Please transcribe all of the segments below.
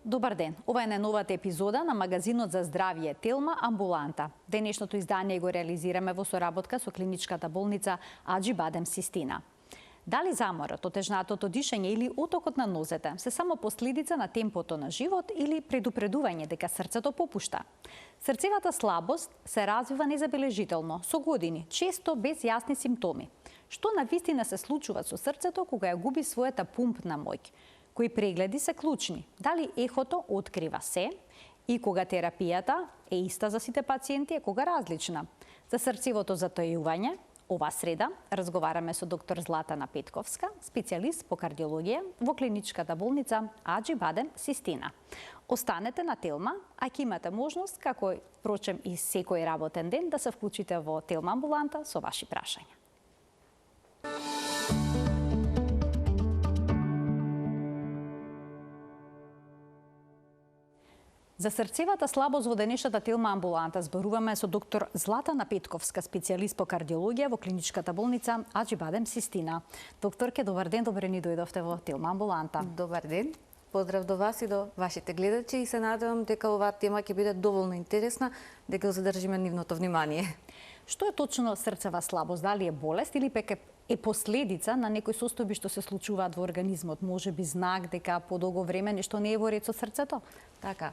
Добар ден. Ова е најновата епизода на магазинот за здравје Телма Амбуланта. Денешното издание го реализираме во соработка со клиничката болница Аџи-Бадем Систина. Дали заморот, отежнатото дишење или утокот на нозете се само последица на темпото на живот или предупредување дека срцето попушта? Срцевата слабост се развива незабележително, со години, често без јасни симптоми. Што навистина се случува со срцето кога ја губи својата пумпна моќ? Кои прегледи се клучни? Дали ехото открива се? И кога терапијата е иста за сите пациенти, е кога различна? За срцевото затојување, ова среда разговараме со доктор Златана Петковска, специјалист по кардиологија во клиничката болница Аџи-Бадем Систина. Останете на Телма, а ќе имате можност, како впрочем и секој работен ден, да се вклучите во Телма Амбуланта со ваши прашања. За срцевата слабост во денешната Телма Амбуланта зборуваме со доктор Златана Петковска, специјалист по кардиологија во клиничката болница Аџи-Бадем Систина. Докторке, добар ден, добре ни дојдовте во Телма Амбуланта. Добар ден. Поздрав до вас и до вашите гледачи и се надевам дека оваа тема ќе биде доволно интересна, дека го задржиме нивното внимание. Што е точно срцева слабост? Дали е болест или пек е последица на некои состојби што се случуваат во организмот? Може би знак дека подолго време нешто не е во ред со срцето? Така,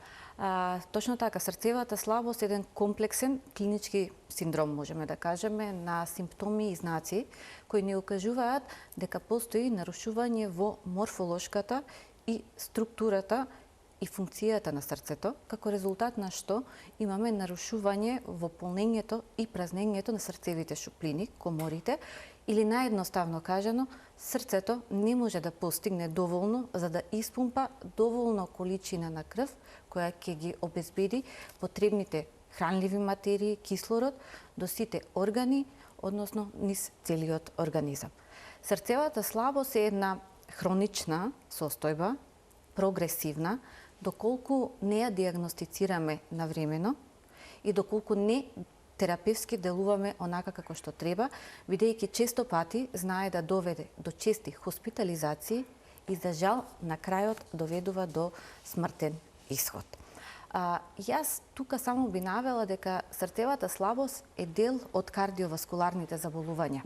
точно така, срцевата слабост е еден комплексен клинички синдром, можеме да кажеме, на симптоми и знаци кои ни укажуваат дека постои нарушување во морфолошката и структурата и функцијата на срцето, како резултат на што имаме нарушување во полнењето и празнењето на срцевите шуплини, коморите, или наједноставно кажано, срцето не може да постигне доволно за да испумпа доволно количина на крв која ќе ги обезбеди потребните хранливи материи, кислород до сите органи, односно низ целиот организам. Срцевата слабост е една хронична состојба, прогресивна, доколку не ја диагностицираме навремено и доколку не терапевски делуваме онака како што треба, бидејќи често пати знае да доведе до чести хоспитализации и за жал на крајот доведува до смртен исход. Јас тука само би навела дека срцевата слабост е дел од кардиоваскуларните заболувања.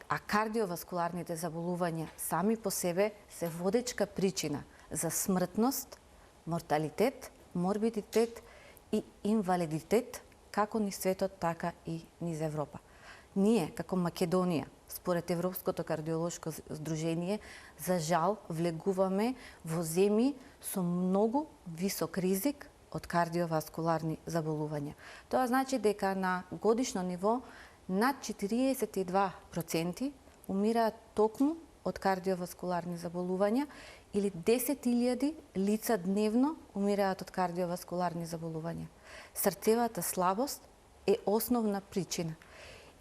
А кардиоваскуларните заболувања сами по себе се водечка причина за смртност, морталитет, морбидитет и инвалидитет, како низ светот, така и низ Европа. Ние, како Македонија, според Европското кардиолошко здружение, за жал влегуваме во земји со многу висок ризик од кардиоваскуларни заболувања. Тоа значи дека на годишно ниво над 42% умираат токму од кардиоваскуларни заболувања или 10.000 лица дневно умираат од кардиоваскуларни заболувања. Срцевата слабост е основна причина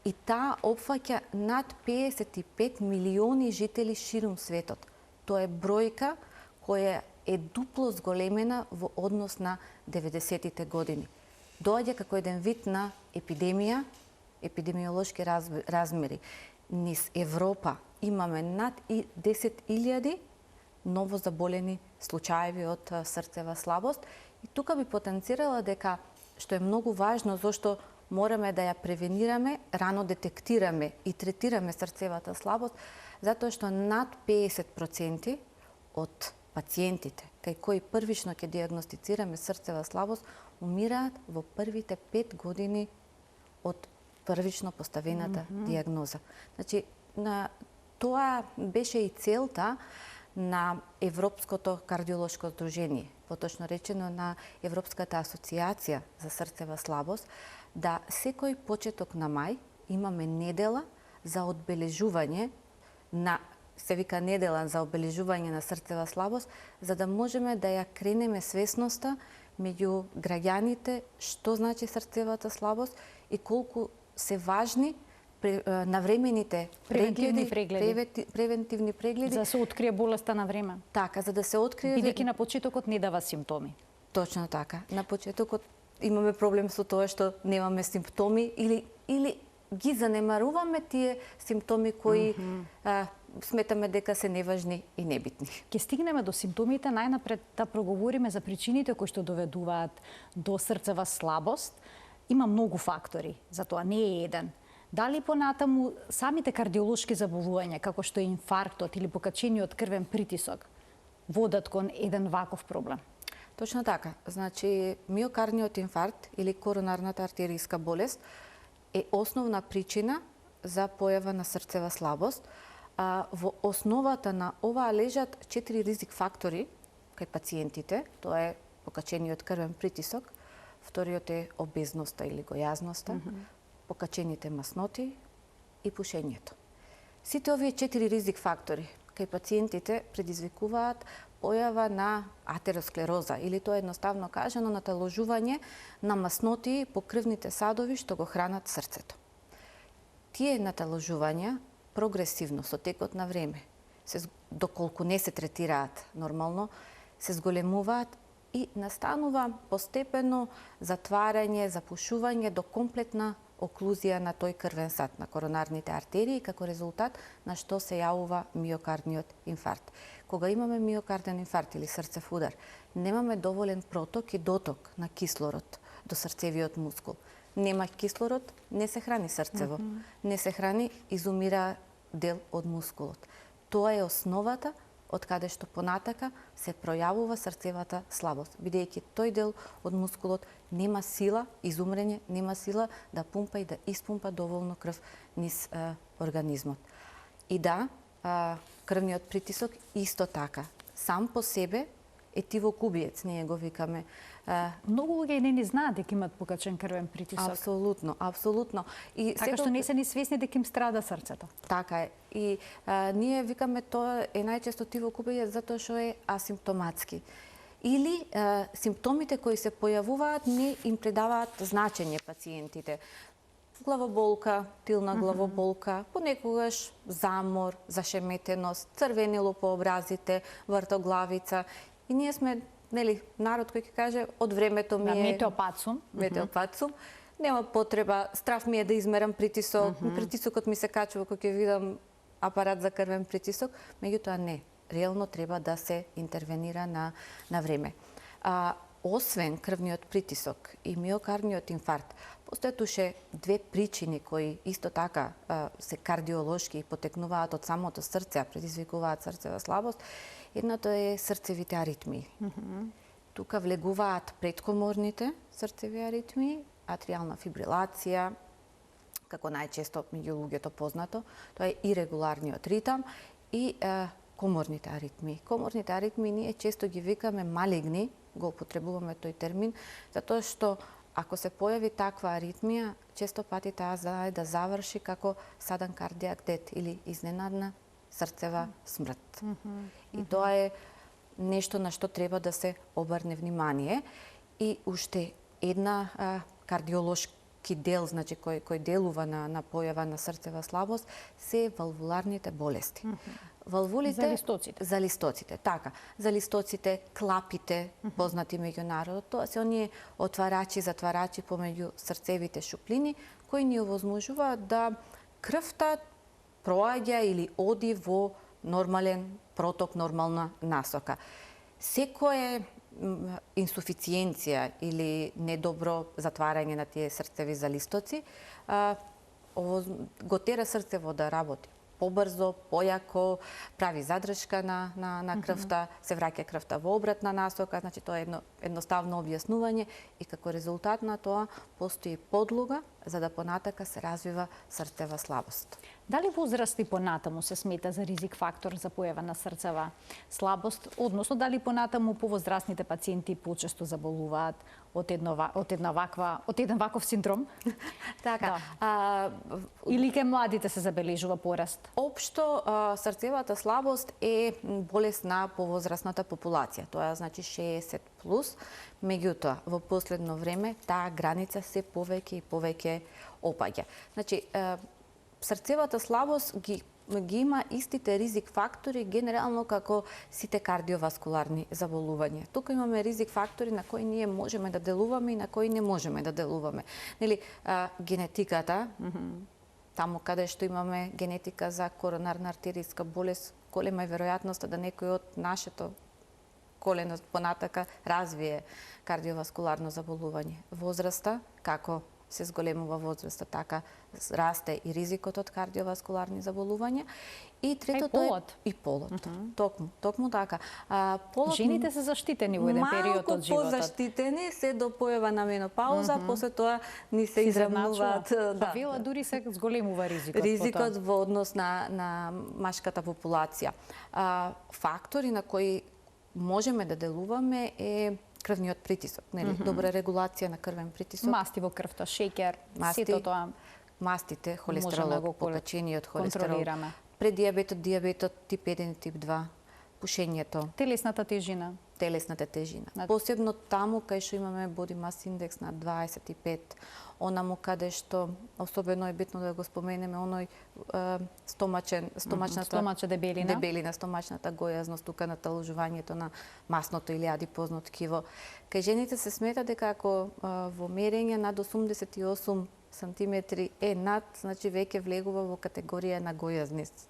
и таа опфаќа над 55 милиони жители ширум светот. Тоа е бројка која е дупло зголемена во однос на 90-тите години. Доаѓа како еден вид на епидемија, епидемиолошки размери. Низ Европа имаме над 10.000 новозаболени случаеви од срцева слабост и тука би потенцирала дека, што е многу важно, зашто мораме да ја превенираме, рано детектираме и третираме срцевата слабост, затоа што над 50% од пациентите кај кои првично ќе диагностицираме срцева слабост умираат во првите 5 години од првично поставената диагноза. Значи, тоа беше и целта на Европското кардиолошко здружение, поточно речено на Европската асоциација за срцева слабост, да секој почеток на мај имаме недела за одбележување на, се вика недела за одбележување на срцева слабост, за да можеме да ја кренеме свесноста меѓу граѓаните што значи срцевата слабост и колку се важни навремените превентивни прегледи. За да се открие болеста на време. Така, за да се открие... Бидејќи на почетокот не дава симптоми. Точно така. На почетокот имаме проблем со тоа што немаме симптоми или ги занемаруваме тие симптоми кои сметаме дека се неважни и небитни. Ке стигнеме до симптомите, најнапред да проговориме за причините кои што доведуваат до срцева слабост. Има многу фактори, за тоа не е еден. Дали понатаму самите кардиолошки заболувања, како што е инфарктот или покачениот крвен притисок, водат кон еден ваков проблем? Точно така. Значи, миокардниот инфаркт или коронарната артеријска болест е основна причина за појава на срцева слабост. Во основата на оваа лежат 4 ризик фактори кај пациентите. Тоа е покачениот крвен притисок, вториот е обезноста или гојазноста, покачените масноти и пушењето. Сите овие 4 ризик фактори кај пациентите предизвикуваат појава на атеросклероза, или тоа е едноставно кажано наталожување на масноти по крвните садови што го хранат срцето. Тие наталожувања прогресивно со текот на време, доколку не се третираат нормално, се зголемуваат и настанува постепено затварање, запушување до комплетна оклузија на тој крвен сад, на коронарните артерии, како резултат на што се јавува миокардниот инфаркт. Кога имаме миокарден инфаркт или срцев удар, немаме доволен проток и доток на кислород до срцевиот мускул. Нема кислород, не се храни срцево. Не се храни, изумира дел од мускулот. Тоа е основата од каде што понатака се пројавува срцевата слабост, бидејќи тој дел од мускулот нема сила, изумрење, нема сила да пумпа и да испумпа доволно крв низ организмот. И да, крвниот притисок исто така, сам по себе е тивокубиец, ние го викаме. Многу луѓе и не знаат дека имат покачен крвен притисок. Апсолутно, апсолутно. И така што не се ни свесни дека им страда срцето. Така е. И ние викаме тоа е најчесто тивокубиец затоа што е асимптоматски. Или симптомите кои се појавуваат не им предаваат значење пациентите. Главоболка, тилна главоболка, понекогаш замор, зашеметеност, црвенило по образите, вртоглавица. И ние сме, нели, народ кој ќе каже од времето ми е метеопатсум. Нема потреба, страв ми е да измерам притисок, притисокот ми се качува кога ќе видам апарат за крвен притисок, меѓутоа не, реално треба да се интервенира на време. Освен крвниот притисок и миокардниот инфаркт, постојат уште две причини кои исто така се кардиолошки и потекнуваат од самото срце, а предизвикуваат срцева слабост. Едното е срцевите аритмии. Тука влегуваат предкоморните срцеви аритмии, атриална фибрилација, како најчесто меѓу луѓето познато, тоа е ирегуларниот ритам и коморните аритмии. Коморните аритмии ние често ги викаме малигни, го употребуваме тој термин, затоа што ако се појави таква аритмија, често пати таа знае да заврши како sudden cardiac death или изненадна срцева смрт. И тоа е нешто на што треба да се обрне внимание. И уште една кардиолошки дел, значи кој делува на појава на срцева слабост, се валвуларните болести. Валвулите за листоците, така. За листоците, клапите, познати меѓу народот, тоа се оние отварачи, затварачи помеѓу срцевите шуплини кои ни овозможуваат да крвта проаѓа или оди во нормален проток, нормална насока. Секоја инсуфициенција или недобро затварање на тие срцеви залистоци го тера срцево да работи побрзо, појако, прави задршка на крвта, се враќа крвта во обратна насока, значи тоа е едноставно објаснување и како резултат на тоа постои подлога за да понатака се развива срцева слабост. Дали возраст и понатаму се смета за ризик фактор за појава на срцева слабост, односно дали понатаму повозрастните пациенти почесто заболуваат од еден ваков синдром? Така. Или ке младите се забележува пораст? Општо срцевата слабост е болест на повозрастната популација, тоа значи 60+, меѓутоа во последно време таа граница се повеќе и повеќе опаѓа. Значи, срцевата слабост ги има истите ризик фактори генерално како сите кардиоваскуларни заболувања. Тука имаме ризик фактори на кои ние можеме да делуваме и на кои не можеме да делуваме. Нели, генетиката таму каде што имаме генетика за коронарна артеријска болест, голема е веројатноста да некој од нашето колено понатака развие кардиоваскуларно заболување. Возраста, како се зголемува возраста, така расте и ризикот од кардиоваскуларни заболувања. И третото е полот. Токму така. Жените се заштитени во еден период од животот. Малку позаштитени се до појава на менопауза, после тоа ни се изравнуваат. Па вела дури се зголемува ризикот. Ризикот во однос на машката популација. Фактори на кои можеме да делуваме е крвниот притисок, нели? Добра регулација на крвен притисок. Масти во крвта, шеќер, сето тоа. Мастите, холестеролот, покачениот холестерол. Предиабетот тип 1 и тип 2, пушењето. Телесната тежина. Посебно таму кај што имаме body mass index на 25, онаму каде што особено е битно да го споменеме оној стомачната дебелина, стомачната гојазност, тука наталожувањето на масното или адипозно ткиво. Кај жените се смета дека ако во мерење над 88 сантиметри е над, значи веќе влегува во категорија на гојазност.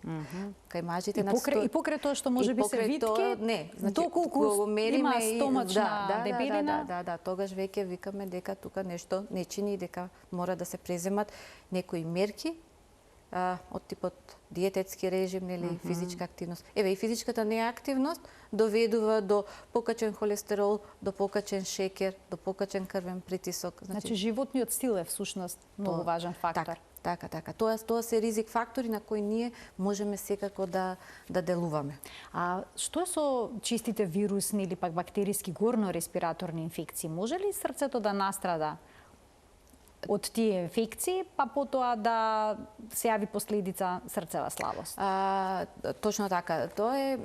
Кај мажите над 100... И покрај тоа што може би се витке, не, значи доколку има стомачна дебелина. Да, тогаш веќе викаме дека тука нешто не чини, дека мора да се преземат некои мерки од типот диететски режим, нели, физичка активност. И физичката неактивност доведува до покачен холестерол, до покачен шеќер, до покачен крвен притисок. Значи животниот стил е всушност многу важен фактор. Така. Тоа се ризик фактори на кои ние можеме секако да делуваме. А што е со чистите вирусни или пак бактериски горно-респираторни инфекции? Може ли срцето да настрада од тие инфекции, па потоа да се јави последица срцева слабост? Точно така. Тоа е,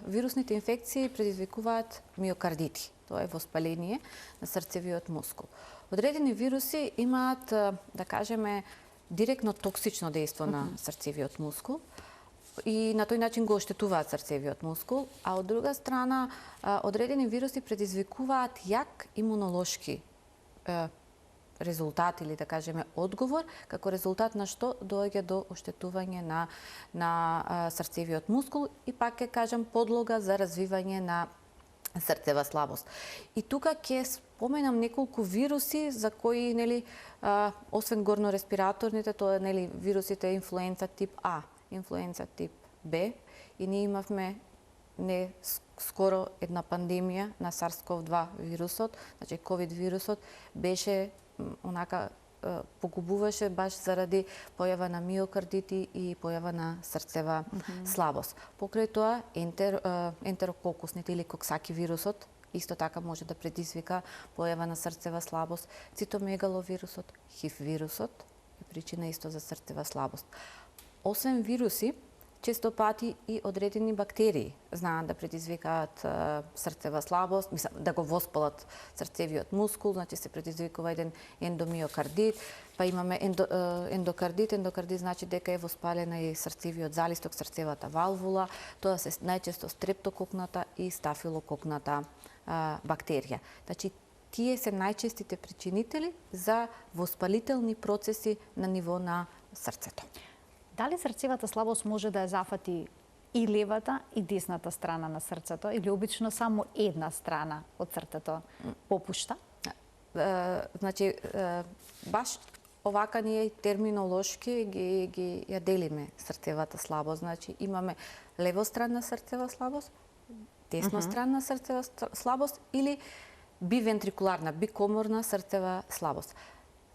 вирусните инфекции предизвикуваат миокардити. Тоа е воспаление на срцевиот мускул. Одредени вируси имаат, да кажеме, директно токсично дејство на срцевиот мускул и на тој начин го оштетуваат срцевиот мускул, а од друга страна, одредени вируси предизвикуваат јак имунолошки резултат или да кажеме одговор, како резултат на што доаѓа до оштетување на срцевиот мускул и пак ќе кажам подлога за развивање на срцева слабост. И тука ќе споменам неколку вируси за кои, нели, освен горно-респираторните, тоа нели вирусите инфлуенца тип А, инфлуенца тип Б, и ние имавме не скоро една пандемија на SARS-CoV-2 вирусот, значи COVID вирусот беше онака погубуваше баш заради појава на миокардити и појава на срцева слабост. Покрај тоа ентерококусните или коксаки вирусот исто така може да предизвика појава на срцева слабост. Цитомегаловирусот, ХИВ вирусот е причина исто за срцева слабост. Освен вируси, често пати и одредени бактерии знаат да предизвикаат срцева слабост, да го воспалат срцевиот мускул, значи се предизвикува еден ендомиокардит, па имаме ендокардит. Ендокардит значи дека е воспалена и срцевиот залисток, срцевата валвула. Тоа се најчесто стрептококната и стафилококната бактерија. Значи, тие се најчестите причинители за воспалителни процеси на ниво на срцето. Дали срцевата слабост може да ја зафати и левата и десната страна на срцето или обично само една страна од срцето попушта? Значи, баш овака ние терминолошки ги ја делиме срцевата слабост. Значи, имаме левостранна срцева слабост, деснostранна срцева слабост или бивентрикуларна, бикоморна срцева слабост.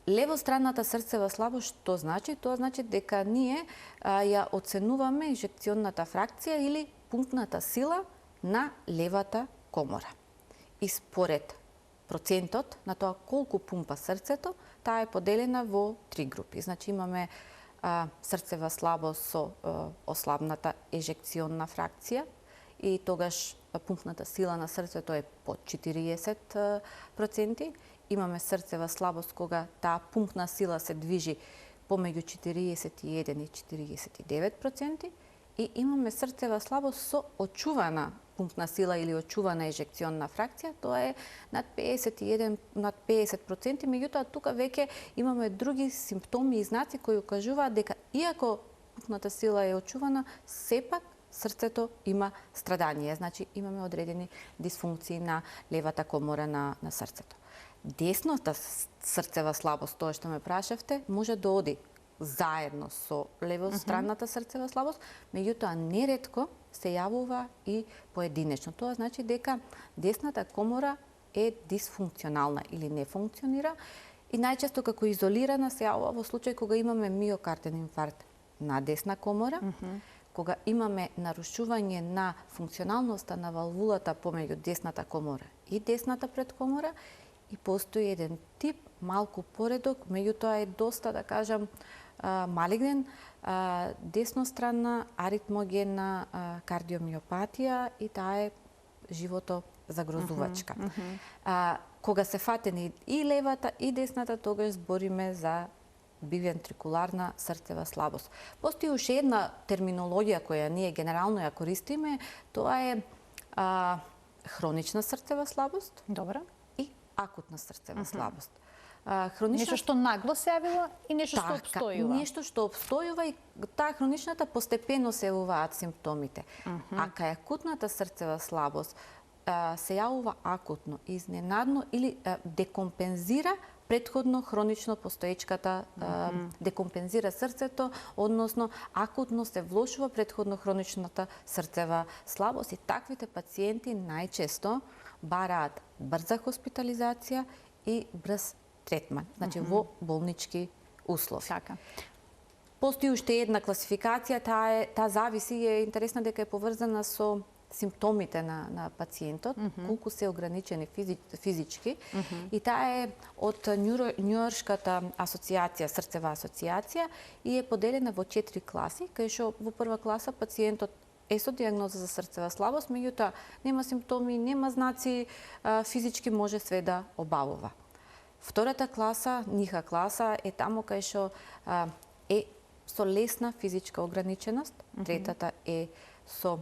Левостранната срцева слабост што значи? Тоа значи дека ние ја оценуваме инжекционната фракција или пумпната сила на левата комора. И според процентот на тоа колку пумпа срцето, таа е поделена во 3 групи. Значи имаме срцева слабост со ослабната ежекционна фракција и тогаш пумпната сила на срцето е под 40%. Имаме срцева слабост кога таа пумпна сила се движи помеѓу 41 и 49%. И имаме срцева слабост со очувана пумпна сила или очувана ежекционна фракција, тоа е над 50%, меѓутоа тука веќе имаме други симптоми и знаци кои укажуваат дека иако пумпната сила е очувана, сепак срцето има страдање, значи имаме одредени дисфункции на левата комора на срцето. Десната срцева слабост, тоа што ме прашавте, може да оди заедно со левостранната срцева слабост, меѓутоа неретко се јавува и поединечно. Тоа значи дека десната комора е дисфункционална или не функционира и најчесто како изолирана се јавува во случај кога имаме миокарден инфаркт на десна комора, кога имаме нарушување на функционалноста на валвулата помеѓу десната комора и десната предкомора и постои еден тип малку поредок, меѓутоа е доста, да кажам, малигнен, десностранна аритмогенна кардиомиопатија и таа е живото загрозувачка. Кога се фатени и левата и десната, тогаш збориме за бивентрикуларна срцева слабост. Постои уште една терминологија која ние генерално ја користиме, тоа е хронична срцева слабост. Добро. И акутна срцева слабост. Нешто што нагло се јавила и нешто што обстојува. Нешто што обстојува и таа хроничната постепено се јавуваат симптомите. А кај акутната срцева слабост се јавува акутно, изненадно или декомпензира претходно хронично постоечката, декомпензира срцето, односно акутно се влошува претходно хроничната срцева слабост и таквите пациенти најчесто бараат брза хоспитализација и брз третман, значи во болнички услови. Така. Постои уште една класификација, таа зависи, е интересна дека е поврзана со симптомите на пациентот, колку се ограничени физички, и таа е од Њујоршката асоциација, срцева асоциација, и е поделена во 4 класи, кај што во прва класа пациентот е со дијагноза за срцева слабост, меѓутоа нема симптоми, нема знаци, физички може све да обавува. Втората класа, ниха класа, е таму кај што е со лесна физичка ограниченост, третата е со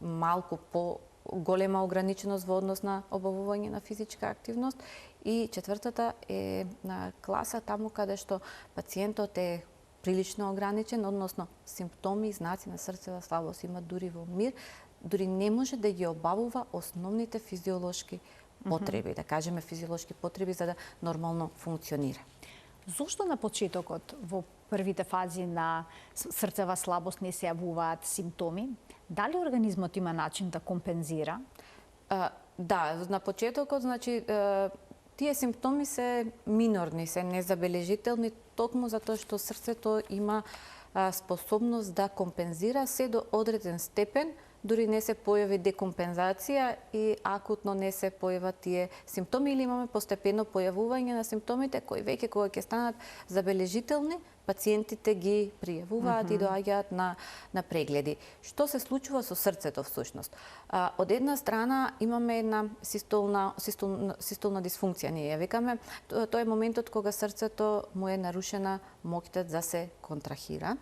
малку по-голема ограниченост во однос на обавување на физичка активност и четвртата е на класа таму каде што пациентот е прилично ограничен, односно симптоми и знаци на срцева слабост има дури во мир, дури не може да ги обавува основните физиолошки потреби, да кажеме физиолошки потреби за да нормално функционира. Зошто на почетокот во првите фази на срцева слабост не се јавуваат симптоми? Дали организмот има начин да компензира? Да, на почетокот, значи, тие симптоми се минорни, се незабележителни, токму затоа што срцето има способност да компензира се до одреден степен, дури не се појави декомпензација и акутно не се појават тие симптоми или имаме постепено појавување на симптомите кои веќе кога ќе станат забележителни, пациентите ги пријавуваат и доаѓаат на прегледи. Што се случува со срцето всушност? Од една страна имаме една систолна дисфункција, ние ја викаме. Тоа е моментот кога срцето му е нарушена моќта да се контрахира.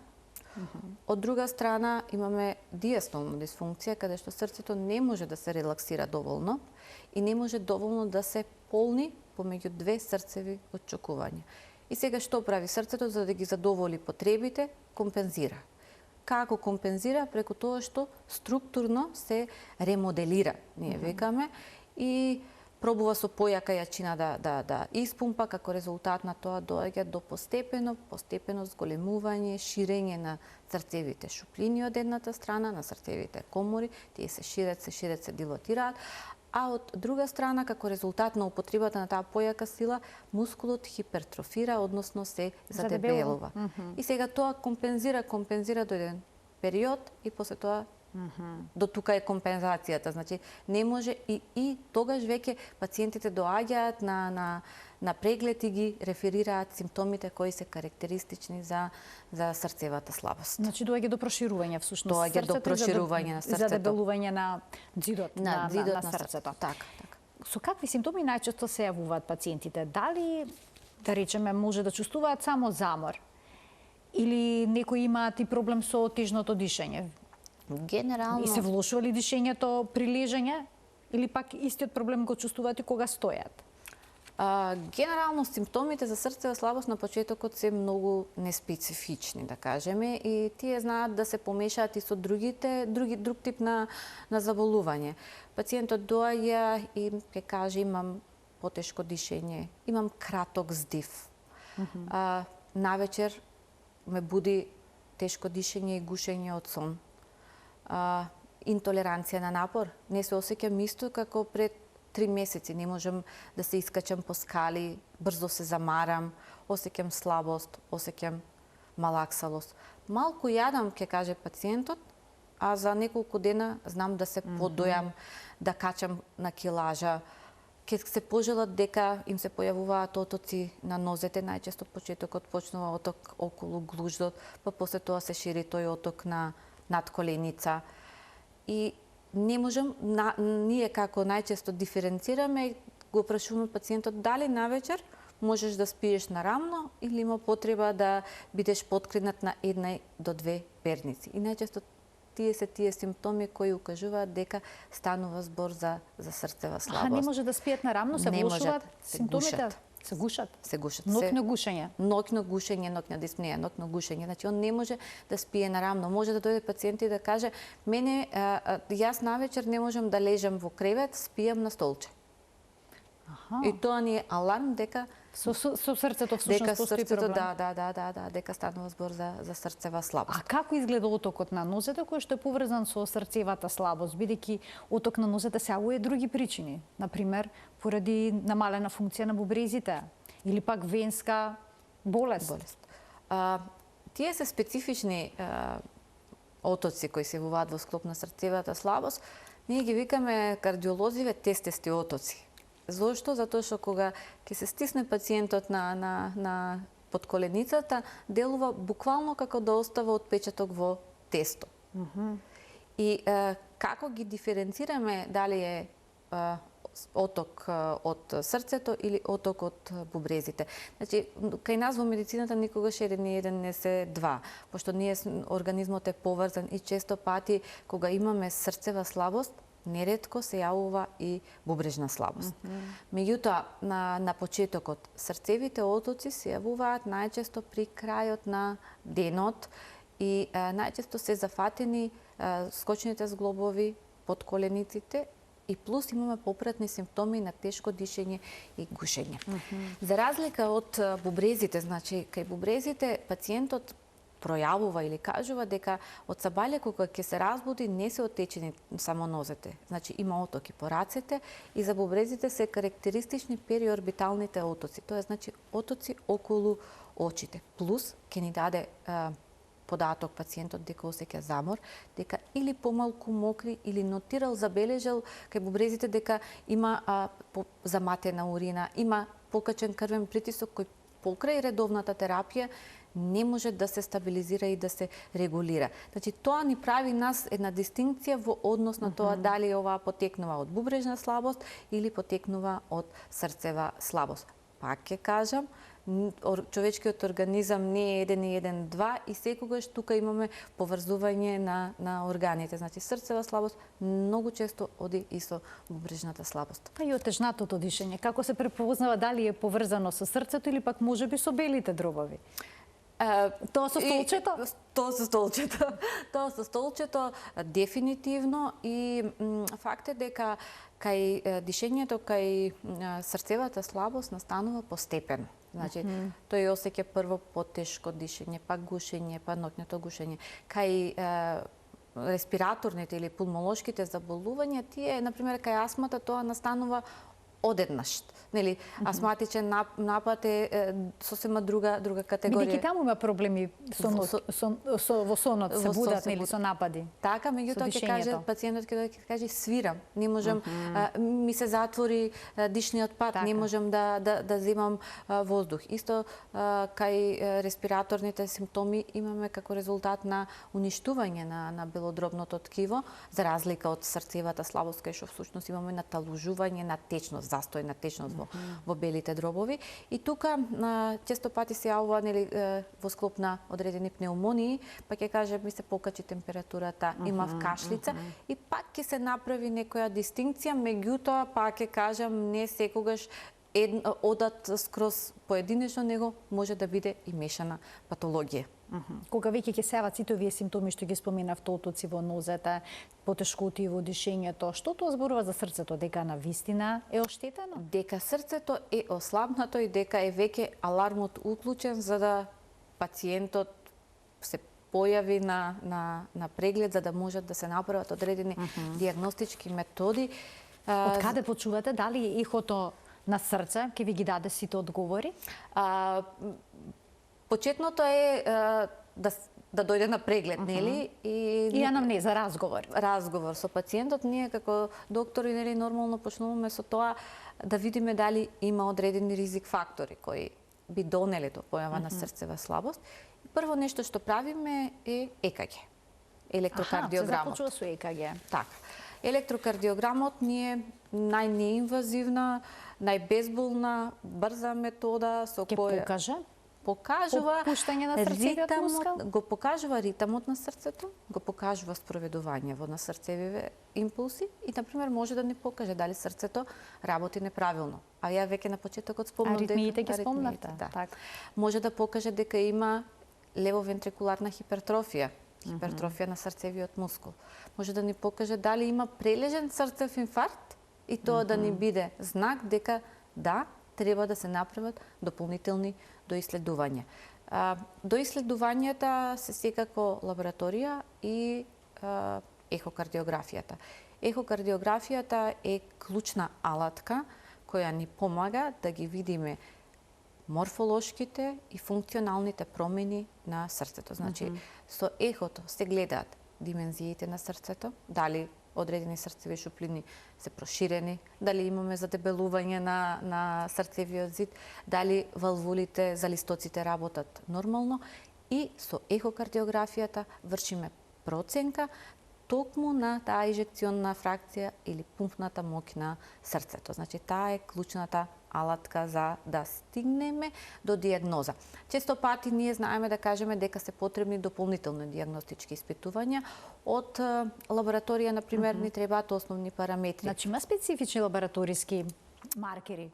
Од друга страна имаме диастолна дисфункција, каде што срцето не може да се релаксира доволно и не може доволно да се полни помеѓу две срцеви отчокувања. И сега што прави срцето за да ги задоволи потребите? Компензира. Како компензира? Преку тоа што структурно се ремоделира, ние викаме, и пробува со појака јачина да испумпа, како резултат на тоа доаѓа до постепено зголемување, ширење на срцевите шуплини од едната страна, на срцевите комори, тие се шират, се дилатираат, а од друга страна, како резултат на употребата на таа појака сила, мускулот хипертрофира, односно се задебелува. И сега тоа компензира до еден период и после тоа до тука е компензацијата, значи не може и тогаш веќе пациентите доаѓаат на преглед и ги реферираат симптомите кои се карактеристични за срцевата слабост. Значи доаѓа до проширување всушност доаѓа до проширување на срцето, задебелување на ѕидот на срцето. Така. Со какви симптоми најчесто се јавуваат пациентите? Дали, да речеме, може да чувствуваат само замор или некои имаат и проблем со тежното дишење? Генерално И се влошува ли дишењето при лежење или пак истиот проблем го чувствувате кога стојат? Генерално симптомите за срцева слабост на почетокот се многу неспецифични, да кажеме, и тие знаат да се помешаат и со друг тип на заболување. Пациентот доаѓа и ќе каже имам потешко дишење, имам краток здив. Навечер ме буди тешко дишење и гушење од сон. Интолеранција на напор, не се осеќам исто како пред 3 месеци, не можам да се искачам по скали, брзо се замарам, осеќам слабост, осеќам малаксалост. Малку јадам, ќе каже пациентот, а за неколку дена знам да се подојам, да качам на килажа. Ке се пожелат дека им се појавуваат отоци на нозете, најчесто почетокот почнува оток околу глуждот, па после тоа се шири тој оток на надколеница. И не можам, ние како најчесто диференцираме, го прашуваме пациентот дали навечер можеш да спиеш нарамно или има потреба да бидеш подкренат на 1 до 2 перници. И најчесто тие симптоми кои укажуваат дека станува збор за срцева слабост. Не може да спијат нарамно, се влошуваат симптомите? Се гушат? Се гушат. Ноќно гушење? Ноќно гушење, ноќна диспнеја, ноќно гушење. Значи, он не може да спие нарамно. Може да дојде пациент и да каже, јас навечер не можам да лежам во кревет, спијам на столче. И тоа ни е аларм дека со срцето всушност постои проблем. Да, дека станува збор за срцева слабост. А како изгледа отокот на нозете кој што е поврзан со срцевата слабост, бидејќи оток на нозете се јавува и други причини, например поради намалена функција на бубрезите или пак венска болест? Тие се специфични отоци кои се јавуваат во склоп на срцевата слабост. Ние ги викаме кардиолозиве тестести отоци. Зошто? Затоа што кога ќе се стисне пациентот на подколеницата, делува буквално како да остава отпечаток во тесто. И како ги диференцираме дали е оток од срцето или оток од бубрезите. Значи, кај нас во медицината никогаш еден не се два, пошто организмот е поврзан и често пати кога имаме срцева слабост, неретко се јавува и бубрежна слабост. Меѓутоа, на почетокот, срцевите отоци се јавуваат најчесто при крајот на денот и најчесто се зафатени скочните зглобови под колениците и плюс имаме попратни симптоми на тешко дишење и гушење. За разлика од бубрезите, значи, кај бубрезите пациентот пројавува или кажува дека од сабаље кога ќе се разбуди не се отечени само нозете. Значи има отоки по рацете и за бубрезите се карактеристични периорбиталните отоци. Тоа значи отоци околу очите. Плюс ќе ни даде податок пациентот дека осеќа замор, дека или помалку мокри или нотирал, забележал кај бубрезите дека има заматена урина, има покачен крвен притисок кој покрај редовната терапија не може да се стабилизира и да се регулира. Значи, тоа ни прави нас една дистинкција во однос на тоа дали оваа потекнува од бубрежна слабост или потекнува од срцева слабост. Пак ќе кажам, човечкиот организам не е 1 и 1 2 и секогаш тука имаме поврзување на органите. Значи, срцева слабост многу често оди и со бубрежната слабост. Па и отежнатото дишење, како се препознава дали е поврзано со срцето или пак можеби со белите дробови? Тоа со столчето? Тоа со столчето дефинитивно и факт е дека кај дишењето кај срцевата слабост настанува постепено. Значи, тој осеќа прво потешко дишење, па гушење, па ноќното гушење. Кај респираторните или пулмолошките заболувања, тие, например, кај астмата тоа настанува одеднаш. Нели, астматичен напад е сосема друга категорија. Бидејќи таму има проблеми во сонот, се будат нели со напади. Така, меѓутоа ќе каже пациентот ќе каже свирам, не можам, ми се затвори дишниот пат, не можам да земам воздух. Исто кај респираторните симптоми имаме како резултат на уништување на белодробното ткиво, за разлика од срцевата слабост кај што всушност имаме наталужување на течност, застој на течност во белите дробови. И тука често пати се јавува нели во склоп на одредени пнеумонии, па ќе каже ми се покачи температурата, имав кашлица и пак ќе се направи некоја дистинкција, меѓутоа пак ќе кажам не секогаш одат скроз поединечно, него може да биде и мешана патологија. Кога веќе ќе сеават сите овие симптоми што ги споменав, отоци во нозете, потешкоти во дишењето, што тоа зборува за срцето, дека на вистина е оштетено? Дека срцето е ослабнато и дека е веќе алармот уклучен за да пациентот се појави на преглед за да можат да се направат одредени дијагностички методи. Од каде почувате? Дали ехото на срце ќе ви ги даде сите одговори? Почетното е да дојде на преглед, нели? И анамнеза, разговор. Разговор со пациентот. Ние како доктори, нели, нормално почнуваме со тоа да видиме дали има одредени ризик фактори кои би донели до појава на срцева слабост. Прво нешто што правиме е ЕКГ, електрокардиограмот. Се започува со ЕКГ. Така. Електрокардиограмот ни е најнеинвазивна, најбезболна, брза метода со која покажува попуштање на срцевиот мускул, го покажува ритмот на срцето, го покажува спроведување на срцевиве импулси и на пример може да ни покаже дали срцето работи неправилно. А ја веќе на почетокот спомнав дека аритмиите ги спомнавте. Да. Може да покаже дека има левовентрикуларна хипертрофија, хипертрофија на срцевиот мускул. Може да ни покаже дали има прележен срцев инфаркт и тоа да ни биде знак дека да, треба да се направат дополнителни доиследувања. Доиследувањата се секако лабораторија и ехокардиографијата. Ехокардиографијата е клучна алатка која ни помага да ги видиме морфолошките и функционалните промени на срцето. Значи, со ехото се гледаат димензиите на срцето, дали одредени срцеви шуплини се проширени, дали имаме задебелување на срцевиот зид, дали валвулите за листоците работат нормално и со ехокардиографијата вршиме проценка токму на таа инжекционна фракција или пумпната моќ на срцето. Значи, таа е клучната алатка за да стигнеме до дијагноза. Често пати ние знаеме да кажеме дека се потребни дополнителни дијагностички испитувања. Од лабораторија, на пример, ни требаат основни параметри. Значи, има специфични лабораториски маркери,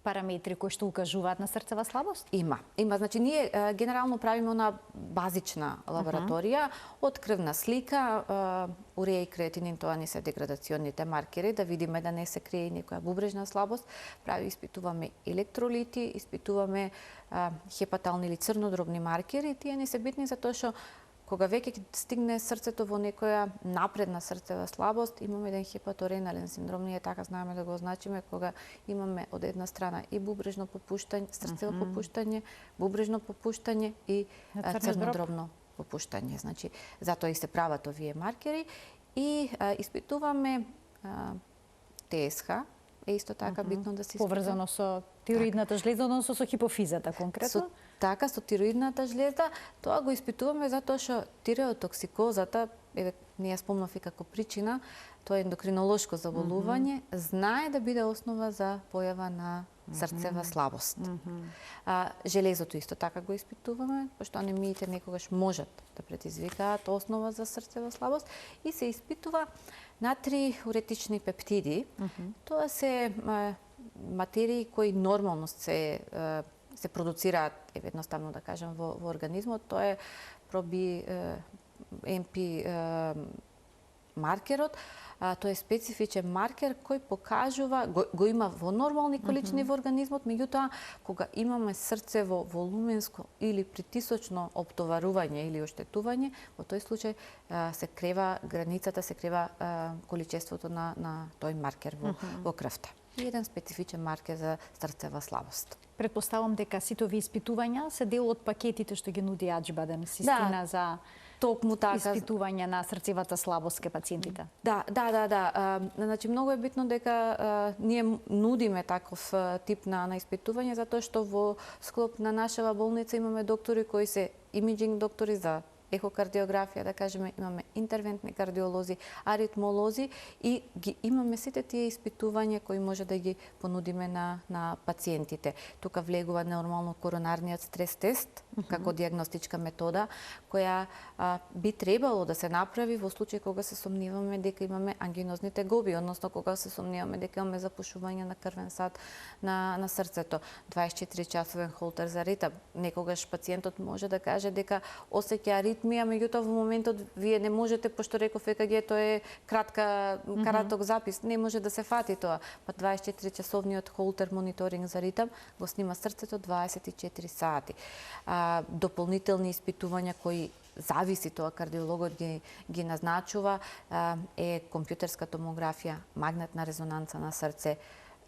параметри кои што укажуваат на срцева слабост? Има. Значи, ние генерално правиме на базична лабораторија, од крвна слика, уреја и креатинин, тоа не се деградационните маркери, да видиме да не се крие некоја бубрежна слабост. Испитуваме електролити, испитуваме хепатални или црнодробни маркери. Тие не се битни затоа што кога веќе стигне срцето во некоја напредна срцева слабост, имаме еден хепаторенален синдром, ние така знаеме да го означиме кога имаме од една страна и бубрежно попуштање, срцево попуштање, бубрежно попуштање и црнодробно попуштање. Значи, затоа и се прават овие маркери и испитуваме ТСХ, е исто така битно да се испитува. Поврзано со тироидната жлеза, односно со хипофизата конкретно? Така, со тироидната жлеза, тоа го испитуваме затоа што тиреотоксикозата, не ја спомнав и како причина, тоа е ендокринолошко заболување, знае да биде основа за појава на срцева слабост. Железото исто така го испитуваме, пошто анемиите некогаш можат да предизвикаат основа за срцева слабост и се испитува натриуретични пептиди. Тоа се материи кои нормално се продуцираат, едноставно да кажем, во организмот. Тоа е МП маркерот. Тоа е специфичен маркер кој покажува, го има во нормални количини во организмот, меѓутоа кога имаме срцево волуменско или притисочно оптоварување или оштетување, во тој случај се крева границата, се крева количеството на тој маркер во крвта. И еден специфичен маркер за срцева слабост. Предпоставам дека сите овие испитувања се дел од пакетите што ги нуди Аџибадем систина за токму така испитување на срцевата слабост кај пациентите. Да. Значи многу е битно дека ние нудиме таков тип на испитување затоа што во склоп на нашава болница имаме доктори кои се имиджинг доктори за ехокардиографија, да кажеме, имаме интервентни кардиолози, аритмолози и ги имаме сите тие испитувања кои може да ги понудиме на пациентите. Тука влегува нормално коронарниот стрес тест како диагностичка метода која би требало да се направи во случај кога се сомневаме дека имаме ангинозни тегоби, односно кога се сомневаме дека имаме запушување на крвен сад на срцето. 24-часовен холтер за ритм. Некогаш пациентот може да каже дека осеќа аритмија, меѓутоа во моментот вие не можете, пошто реков ЕКГ тоа е краток запис, не може да се фати тоа. Па 24-часовниот холтер мониторинг за ритм го снима срцето 24 сати. Дополнителни испитувања кои зависи тоа кардиологот ги назначува е компјутерска томографија, магнетна резонанца на срце,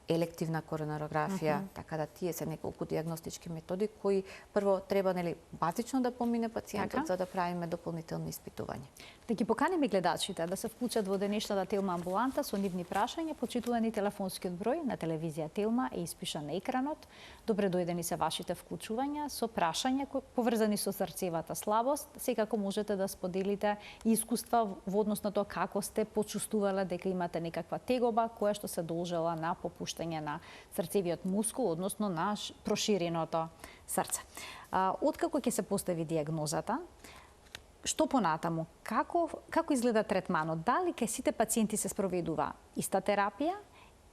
елективна коронарографија, така да тие се неколку диагностички методи кои прво треба базично да помине пациентот за да правиме дополнителни испитувања. Да ги поканиме гледачите да се вклучат во денешната Телма амбуланта со нивни прашања, почитувани телефонскиот број на телевизија Телма е испишан на екранот. Добре дојдени се вашите вклучувања со прашања поврзани со срцевата слабост. Секако можете да споделите искуства во однос на тоа како сте почувствувале дека имате некаква тегоба која што се должела на попуштање на срцевиот мускул, односно на проширеното срце. Откако ќе се постави диагнозата, што понатаму? Како изгледа третманот? Дали кај сите пациенти се спроведува иста терапија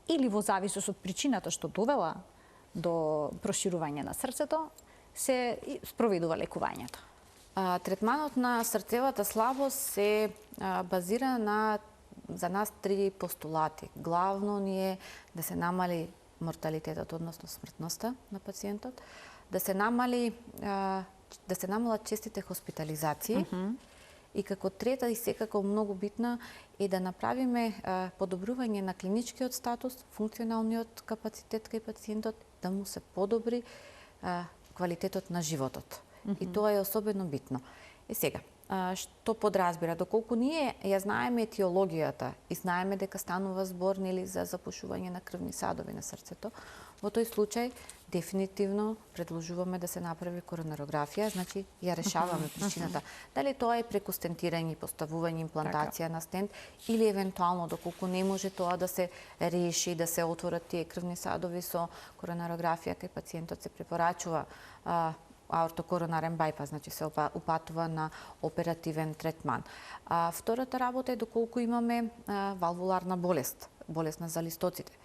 или во зависност од причината што довела до проширување на срцето, се спроведува лекувањето? Третманот на срцевата слабост се базира на за нас 3 постулати. Главно ни е да се намали морталитетот, односно смртноста на пациентот, да се намалат честите хоспитализации и како трета и секако многу битна е да направиме подобрување на клиничкиот статус, функционалниот капацитет кај пациентот, да му се подобри квалитетот на животот. И тоа е особено битно. Сега, што подразбира? Доколку ние ја знаеме етиологијата и знаеме дека станува збор за запушување на крвни садови на срцето, во тој случај дефинитивно предложуваме да се направи коронарографија, значи ја решаваме причината. Дали тоа е преку стентирање, поставување, имплантација на стент или евентуално доколку не може тоа да се реши, да се отворат тие крвни садови со коронарографија, кај пациентот се препорачува аортокоронарен бајпас, значи се упатува на оперативен третман. Втората работа е доколку имаме валвуларна болест на залистоците.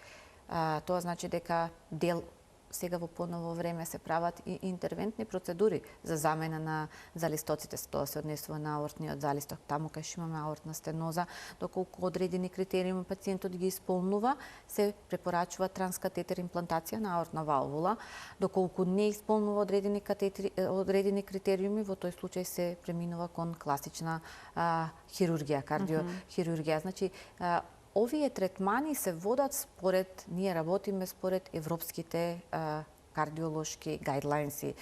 Тоа значи дека сега во поново време се прават и интервентни процедури за замена на залистоците. Тоа се однесува на аортниот залисток, таму кај што имаме аортна стеноза, доколку одредени критериуми пациентот ги исполнува, се препорачува транскатетер имплантација на аортна валвула. Доколку не исполнува одредени критериуми, во тој случај се преминува кон класична хирургија, кардиохирургија. Значи, овие третмани се водат според, ние работиме според европските кардиолошки гајдлајнси,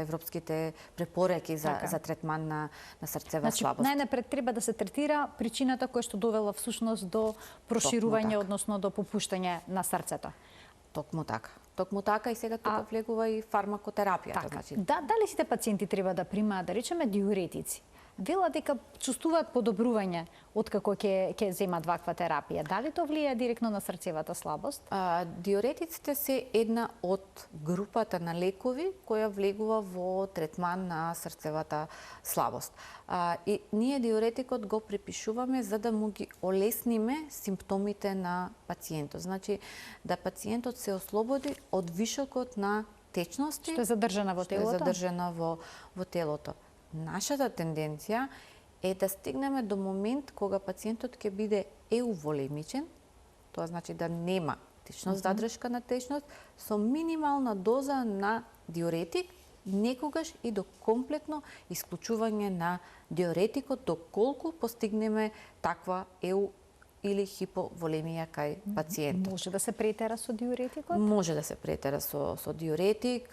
европските препораки за третман на срцева слабост. Најнапред треба да се третира причината која што довела всушност до проширување, односно до попуштање на срцето. Токму така и сега тука влегува и фармакотерапијата. Дали сите пациенти треба да примаат, да речеме, диуретици? Вела дека чувствуваат подобрување откако ќе земат ваква терапија. Дали тоа влијае директно на срцевата слабост? Диуретиците се една од групата на лекови која влегува во третман на срцевата слабост. И ние диуретикот го препишуваме за да му ги олесниме симптомите на пациентот. Значи, да пациентот се ослободи од вишокот на течности што е задржана во телото. Нашата тенденција е да стигнеме до момент кога пациентот ќе биде еуволемичен, тоа значи да нема течност, задршка на течност, со минимална доза на диуретик, некогаш и до комплетно исклучување на диуретикот, доколку постигнеме таква или хиповолемија кај пациентот. Може да се претера со диуретикот? Може да се претера со диуретик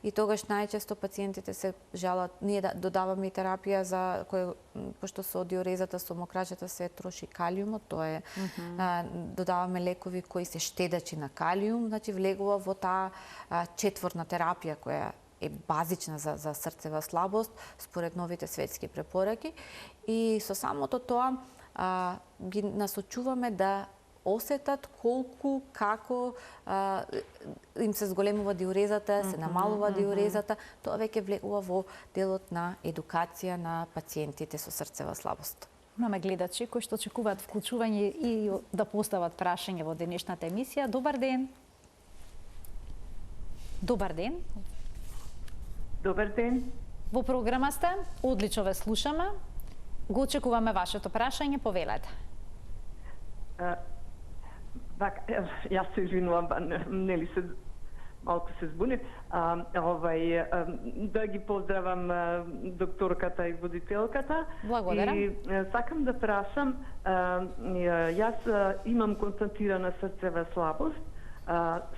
и тогаш најчесто пациентите се жалат, ние додаваме и терапија за кој, пошто со диурезата, со мокрачата се троши калиумот, тоа е додаваме лекови кои се штедачи на калиум, значи влегува во таа четворна терапија која е базична за срцева слабост според новите светски препораки и со самото тоа ги насочуваме да осетат колку, како им се зголемува диурезата, се намалува диурезата, тоа веќе влегува во делот на едукација на пациентите со срцева слабост. Имаме гледачи кои што очекуваат вклучување и да постават прашање во денешната емисија. Добар ден. Добар ден. Добар ден. Во програма сте, одлично ве слушаме. Го очекуваме вашето прашање, повелете. Јас се извинувам, нели се малку се збунив. Да ги поздравам докторката и водителката. Благодарам. И сакам да прашам, јас имам констатирана срцева слабост.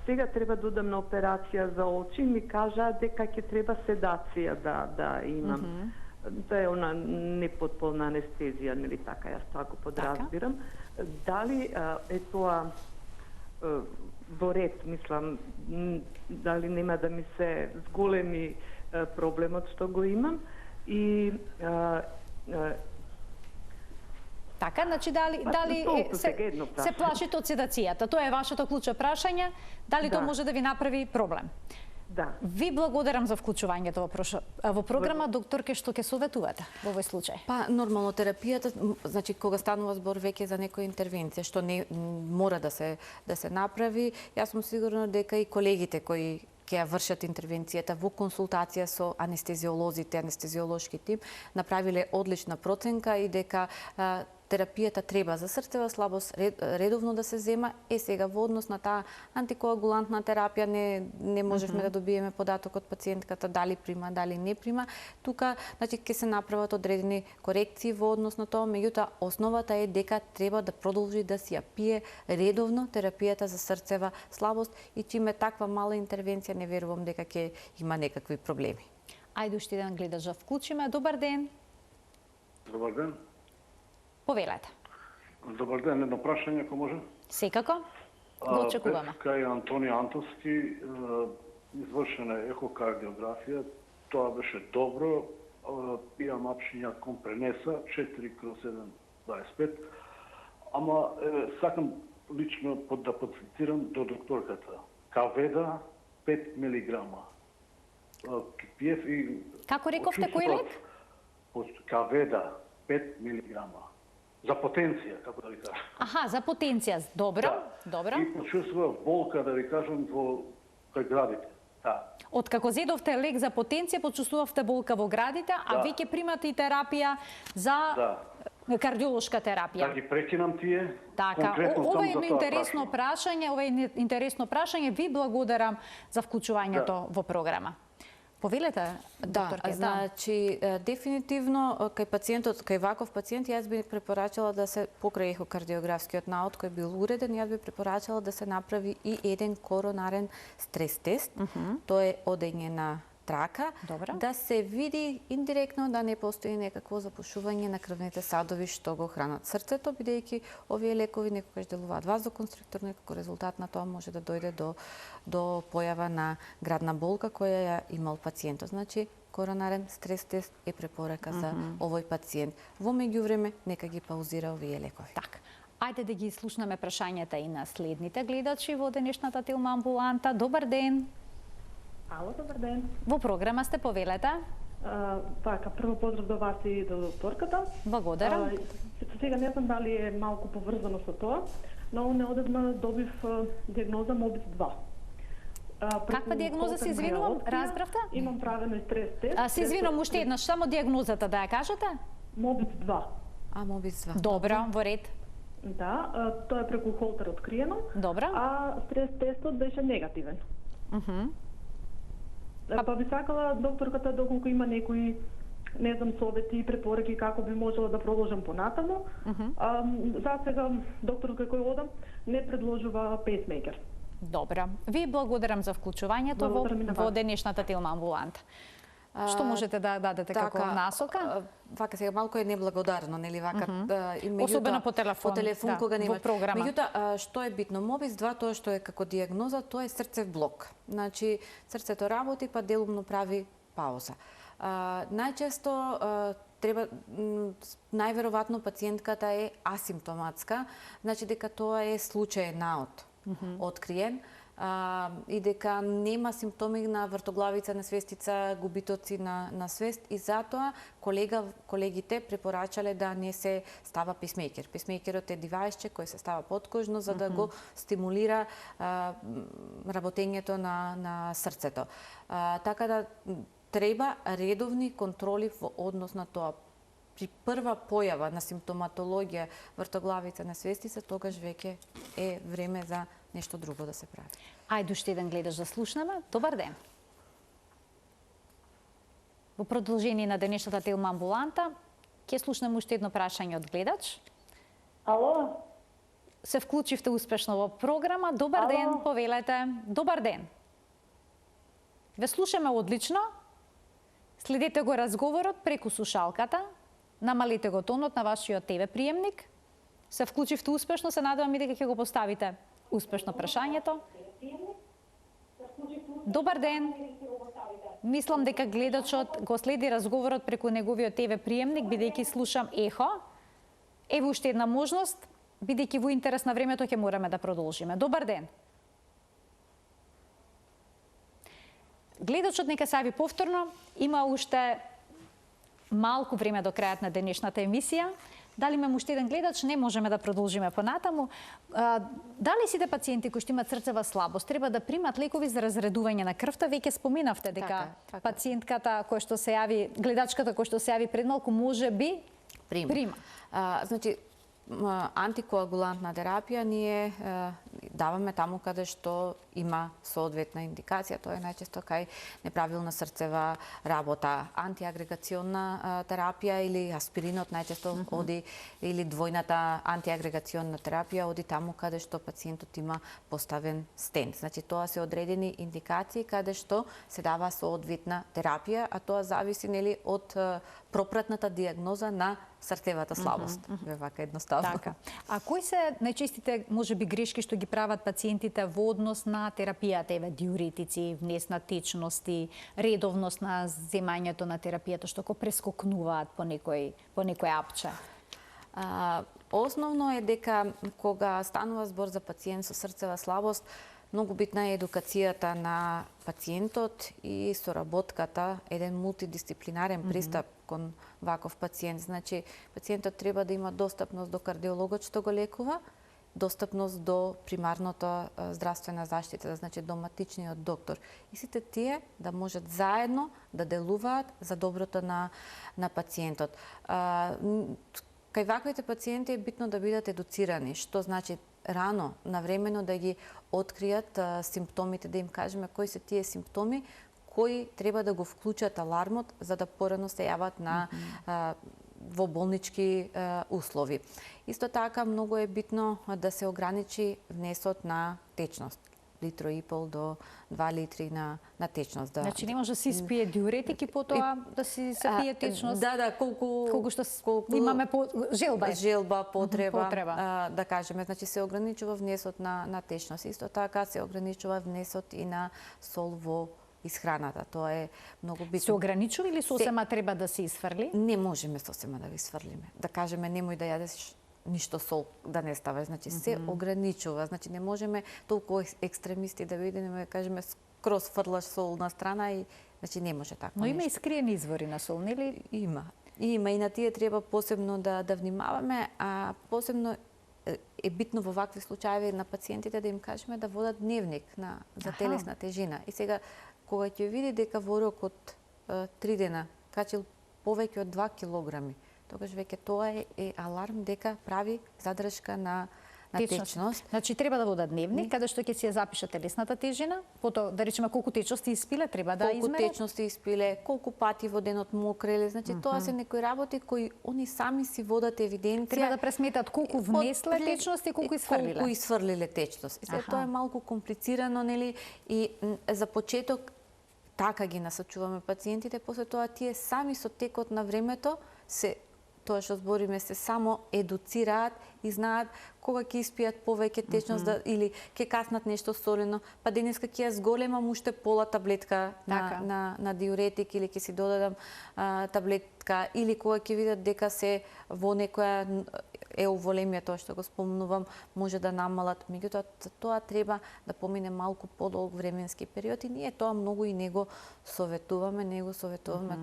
Сега треба да одам на операција за очи, ми кажа дека ќе треба седација да имам. Да е она непотполна анестезија, нели така, јас тоа го подразбирам. Дали е тоа во ред, мислам, дали нема да ми се зголеми проблемот што го имам и така, значи дали се плашите од седацијата? Тоа е вашето клучно прашање, дали тоа може да ви направи проблем? Да. Ви благодарам за вклучувањето во програма. Докторке, што ќе советувате во овој случај? Па, нормално терапијата, значи кога станува збор веќе за некоја интервенција, што не мора да се направи, јас сум сигурна дека и колегите кои ќе ја вршат интервенцијата во консултација со анестезиолозите, анестезиолошки тим, направиле одлична проценка и дека терапијата треба за срцева слабост редовно да се зема. Сега во однос на таа антикоагулантна терапија не можевме да добиеме податок од пациентката дали прима, дали не прима. Тука значи ќе се направат одредени корекции во однос на тоа, меѓутоа основата е дека треба да продолжи да си ја пие редовно терапијата за срцева слабост и чиме таква мала интервенција не верувам дека ќе има некакви проблеми. Ајде уште еден гледач да вклучиме. Добар ден. Добар ден. Повелете. Добар ден, едно прашање, ако може? Секако. Го очекуваме. Кај Антони Антовски извршена ехокардиографија, тоа беше добро, имам апшиња компренеса 4/7/25, ама сакам лично да подцитирам до докторката. Каведа 5 милиграма. Пиев и... Како рековте, кој лек? Каведа 5 милиграма. За потенција, како да ви кажам. Аха, за потенција. Добро, добро. И почувствував болка, да ви кажам, во кај градите. Да. Од како зедовте лек за потенција, почувствувавте болка во градите, а веќе примате и терапија за кардиолошка терапија. Да ги прекинам тие. Така, ова е интересно прашање, ви благодарам за вклучувањето во програма. Повелете, докторке. Да, значи, дефинитивно, кај пациентот, кај ваков пациент, јас би препорачала да се покрај ехокардиографскиот наод кој бил уреден, јас би препорачала да се направи и еден коронарен стрес тест. Тоа е одење на трака, да се види индиректно да не постои некакво запушување на крвните садови што го хранат срцето, бидејќи овие лекови некогаш делуваат вазоконстрикторно и како резултат на тоа може да дојде до појава на градна болка која ја имал пациентот. Значи, коронарен стрес тест е препорака за овој пациент. Во меѓувреме, нека ги паузира овие лекови. Така. Ајде да ги слушнеме прашањата и на следните гледачи во денешната Телма амбуланта. Добар ден. Ало, добар ден. Во програма сте, повелете. Така, прво поздрав до вас и до докторката. Благодарам. Сега не знам дали е малку поврзано со тоа, но неодамна добив диагноза Мобиц 2. Каква диагноза, се извинувам, разбравте? Имам правено и стрес тест. Се извинувам уште еднаш, само диагнозата да ја кажете? Мобиц 2. Мобиц 2. Добро, во ред. Да, тоа е преку холтер откриено. Добро. А стрес тестот беше негативен. Па би сакала докторката доколку има некои, не знам, совети и препораки како би можела да продолжам понатаму. За сега докторка кој одам не предложува пейсмейкер. Добро. Ви благодарам за вклучувањето во денешната Телма амбуланта. Што можете да дадете како насока? Вака сега малку е неблагодарно, нели вака. Особено по телефон. По телефон кога нема програма. Меѓутоа, што е битно? Мобис 2, тоа што е како диагноза, тоа е срцев блок. Значи, срцето работи, па делумно прави пауза. Најчесто треба најверојатно пациентката е асимптоматска, значи дека тоа е случај наод откриен и дека нема симптоми на вртоглавица, несвестица, губитоци на свест и затоа колегите препорачале да не се става писмейкер. Писмейкерот е девајсче кој се става подкожно за да го стимулира работењето на срцето. Така да треба редовни контроли во однос на тоа. При прва појава на симптоматологија вртоглавица, несвестица, тогаш веќе е време за нешто друго да се прави. Ајде уште еден гледач да слушнеме. Добар ден. Во продолжение на денешната Телма амбуланта, ќе слушнеме уште едно прашање од гледач. Ало? Се вклучивте успешно во програма. Добар ден, повелете. Добар ден. Ве слушаме одлично. Следете го разговорот преку слушалката. Намалете го тонот на вашиот ТВ приемник. Се вклучивте успешно, се надевам и дека ќе го поставите успешно прашањето. Добар ден. Мислам дека гледачот го следи разговорот преку неговиот ТВ приемник, бидејќи слушам ехо. Ево уште една можност, бидејќи во интерес на времето ќе мораме да продолжиме. Добар ден. Гледачот нека се јави повторно, има уште малку време до крајот на денешната емисија. Дали имаме уште еден гледач, не можеме да продолжиме понатаму. Дали сите пациенти кои што имаат срцева слабост треба да примат лекови за разредување на крвта? Веќе споменавте дека пациентката која што се јави, гледачката која што се јави пред малку може би прима. Значи, антикоагулантна терапија ние даваме таму каде што има соодветна индикација, тоа е најчесто кај неправилна срцева работа. Антиагрегационна терапија или аспиринот најчесто оди, или двојната антиагрегационна терапија оди таму каде што пациентот има поставен стент. Значи тоа се одредени индикации каде што се дава соодветна терапија, а тоа зависи нели од пропратната диагноза на срцевата слабост. Вака едноставно. Така. А кои се најчестите можеби грешки што ги прават пациентите во однос на терапијата, еве диуретици, внес на течности, редовност на земањето на терапијата, што го прескокнуваат по некој апче? Основно е дека кога станува збор за пациент со срцева слабост, многу битна е едукацијата на пациентот и соработката, еден мултидисциплинарен пристап кон ваков пациент. Значи, пациентот треба да има достапност до кардиологот што го лекува, достапност до примарната здравствена заштита, значи до матичниот доктор. И сите тие да можат заедно да делуваат за доброто на пациентот. Кај ваквите пациенти е битно да бидат едуцирани, што значи рано, навремено да ги откријат симптомите, да им кажеме кои се тие симптоми, кои треба да го вклучат алармот за да порано се јават на во болнички услови. Исто така многу е битно да се ограничи внесот на течност. 1,5 литри до 2 литри на течност. Значи не може да се испие диуретики потоа да се пие течност. Да, колку што имаме желба, потреба. Да кажеме, значи се ограничува внесот на течност. Исто така се ограничува внесот и на сол во исхраната. Тоа е многу битно. Се ограничува или сосема треба да се исфрли? Не можеме сосема да го исфрлиме. Да кажеме немој да јадеш ништо сол да не ставаш, значи се ограничува, значи не можеме толку екстремисти да бидеме, да кажеме скроз фрлаш сол на страна и значи не може така. Но има и скриени извори на сол, нели? Има и на тие треба посебно да внимаваме, а посебно е битно во вакви случаи на пациентите да им кажеме да водат дневник за телесна тежина. И сега кога ќе види дека во рок од 3 дена качил повеќе од 2 килограми, тогаш веќе тоа е аларм дека прави задршка на течност. Значи треба да водат дневник каде што ќе си ја запише телесната тежина, потоа да речеме колку течности испиле треба да измерат. Колку течности испиле, колку пати во денот мокреле, значи тоа се некои работи кои они сами си водат евиденција. Треба да пресметат колку внесле течности и колку исфрлиле. Колку исфрлиле течност. И тоа е малку комплицирано, нели? И за почеток така ги насочуваме пациентите, после тоа тие сами со текот на времето се тоа што збориме се само едуцираат и знаат кога ќе испијат повеќе течност или ќе каснат нешто солено, па денеска ќе ја зголемам уште пола таблетка на диуретик или ќе си додадам таблетка, или кога ќе видат дека се во некоја еуволемија, тоа што го спомнувам, може да намалат. Меѓутоа, тоа треба да помине малку подолг временски период и ние тоа многу и него советуваме,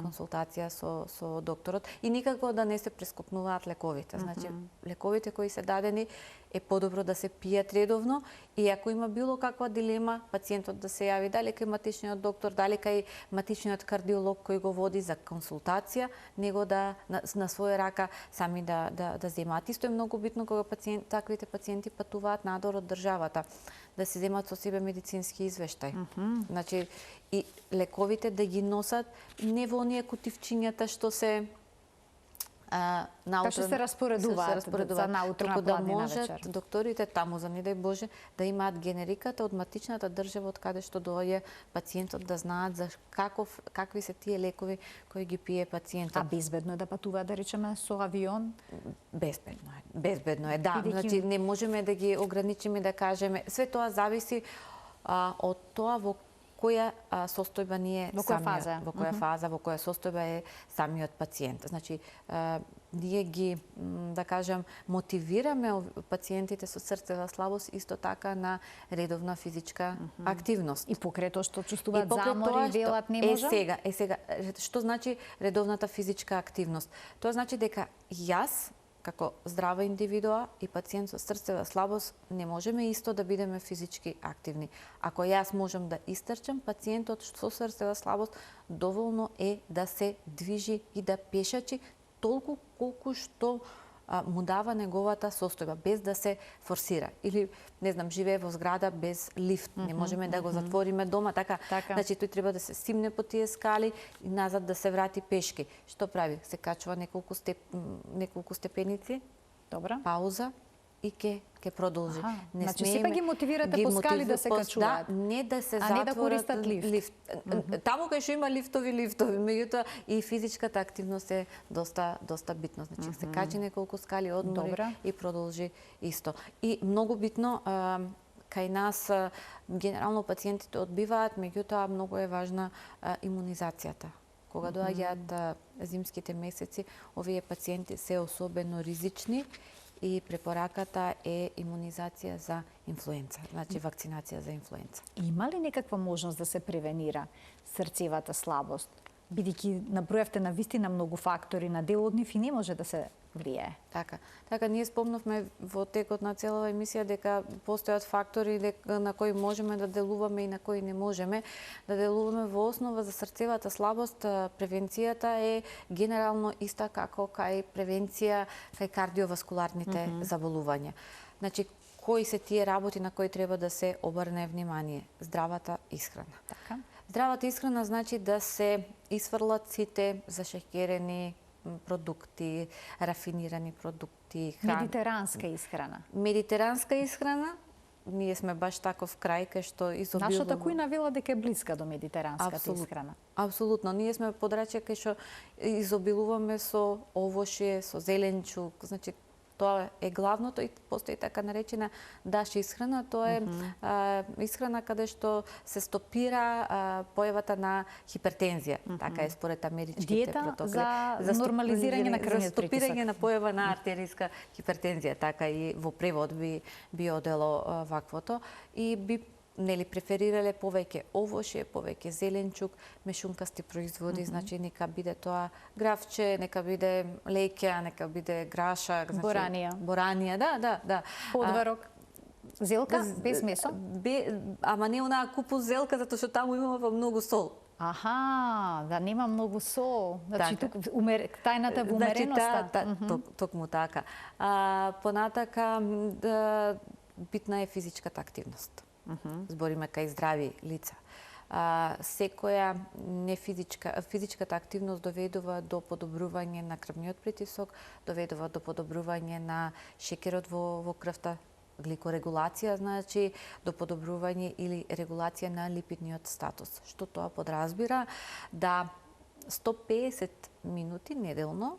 консултација со докторот и никако да не се прескопнуваат лековите. Значи, лековите кои се дадени е подобро да се пијат редовно и ако има било каква дилема, пациентот да се јави дали кај матичниот доктор, дали кај матичниот кардиолог кој го води за консултација, него да на своја рака сами да земаат. Исто е многу битно кога таквите пациенти патуваат надвор од државата, да се земат со себе медицински извештај. Значи, и лековите да ги носат не во оние кутивчињата што се Така се распоредуваат за наутро на пладнина вечер. Докторите таму, за не дај Боже, да имаат генериката од матичната држава од каде што доаѓа пациентот, да знаат за какви се тие лекови кои ги пие пациентот. А безбедно е да патуваат, да речеме, со авион? Безбедно е, да. Значи, не можеме да ги ограничиме, да кажеме. Све тоа зависи од тоа во која состојба ние во која фаза, во која состојба е самиот пациент. Значи, ние ги, да кажам, мотивираме пациентите со срцева слабост исто така на редовна физичка активност. И покрај тоа што чувствуваат замори, велат не може? Сега, што значи редовната физичка активност? Тоа значи дека јас како здрава индивидуа и пациент со срцева слабост не можеме исто да бидеме физички активни. Ако јас можам да истрчам, пациентот со срцева слабост доволно е да се движи и да пешачи толку колку што му дава неговата состојба, без да се форсира. Или, не знам, живее во зграда без лифт. Не можеме да го затвориме дома, така. Значи, тој треба да се симне по тие скали и назад да се врати пешки. Што прави? Се качува неколку степеници, добра, пауза и ќе продолжи. Значи, сепак ги мотивирате по скали да се качуваат. Да, не да се затворат, а не да користат лифт. Таму кај што има лифтови, меѓутоа и физичката активност е доста битно. Значи, се качи неколку скали, одмори и продолжи исто. И многу битно, кај нас генерално пациентите одбиваат, меѓутоа многу е важна имунизацијата. Кога доаѓаат зимските месеци, овие пациенти се особено ризични и препораката е имунизација за инфлуенца, значи вакцинација за инфлуенца. Има ли некаква можност да се превенира срцевата слабост? Бидејќи набројавте на вистина многу фактори, на дел од нив и не може да се влијае. Така, ние спомнавме во текот на целава емисија дека постојат фактори на кои можеме да делуваме и на кои не можеме да делуваме. Во основа за срцевата слабост, превенцијата е генерално иста како кај превенција кај кардиоваскуларните заболувања. Значи, кои се тие работи на кои треба да се обрне внимание? Здравата исхрана. Така. Здравата исхрана значи да се исфрлат сите зашеќерени продукти, рафинирани продукти, медитеранска исхрана. Медитеранска исхрана, ние сме баш таков крај кај што изобилуваме. Нашата кујна вела дека е блиска до медитеранската исхрана. Апсолутно. Ние сме подрачје кај што изобилуваме со овошје, со зеленчук, значи тоа е главното и постои така наречена даш исхрана, тоа е исхрана каде што се стопира појавата на хипертензија, така е според америчките протоколи. Диета за нормализирање на крвниот притисок. За стопирање на појава на артеријска хипертензија, така и во превод би одело ваквото и би преферирале повеќе овошје, повеќе зеленчук, мешункасти производи, значи нека биде тоа гравче, нека биде леќа, нека биде граша, значи боранија, да. Подварок. Зелка без месо? Ама не онаа купус зелка, затоа што таму имаме многу сол. Аха, да нема многу сол. Значи тук тајната во умереноста. Токму така. Понатака битна е физичката активност. Збориме кај здрави лица. Секоја физичката активност доведува до подобрување на крвниот притисок, доведува до подобрување на шекерот во крвта, гликорегулација, значи до подобрување или регулација на липидниот статус. Што тоа подразбира? Да 150 минути неделно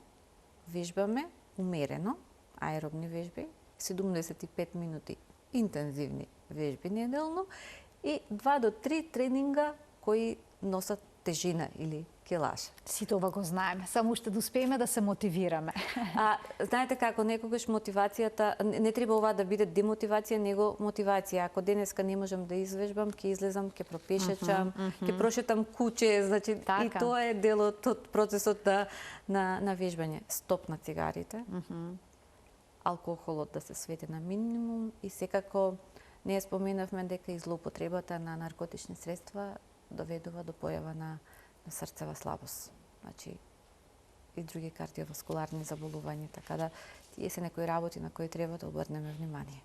вежбаме умерено, аеробни вежби, 75 минути интензивни вежби неделно и 2 до 3 тренинга кои носат тежина или килаж. Сите ова го знаеме, само уште да успееме да се мотивираме. Знаете како, некогаш мотивацијата, не треба ова да биде демотивација, него мотивација. Ако денеска не можам да извежбам, ќе излезам, ќе пропешечам, ќе прошетам куќе, значи и тоа е делот од процесот на вежбање. Стоп на цигарите, алкохолот да се сведе на минимум и секако не споменавме дека и злоупотребата на наркотични средства доведува до појава на срцева слабост, значи и други кардиоваскуларни заболувања, така да тие се некои работи на кои треба да обрнеме внимание.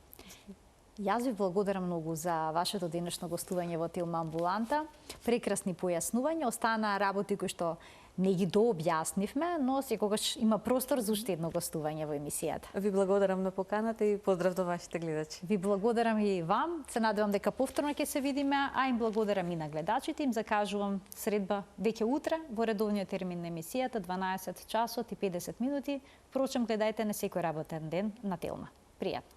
Јас ви благодарам многу за вашето денешно гостување во Тилма Амбуланта. Прекрасни појаснувања, останаа работи кои што не ги дообјаснивме, но секогаш има простор за уште едно гостување во емисијата. Ви благодарам на поканата и поздрав до вашите гледачи. Ви благодарам и вам. Се надевам дека повторно ќе се видиме, а им благодарам и на гледачите. Им закажувам средба веќе утре во редовниот термин на емисијата 12 часот и 50 минути. Впрочем, гледајте на секој работен ден на Телма. Пријатно.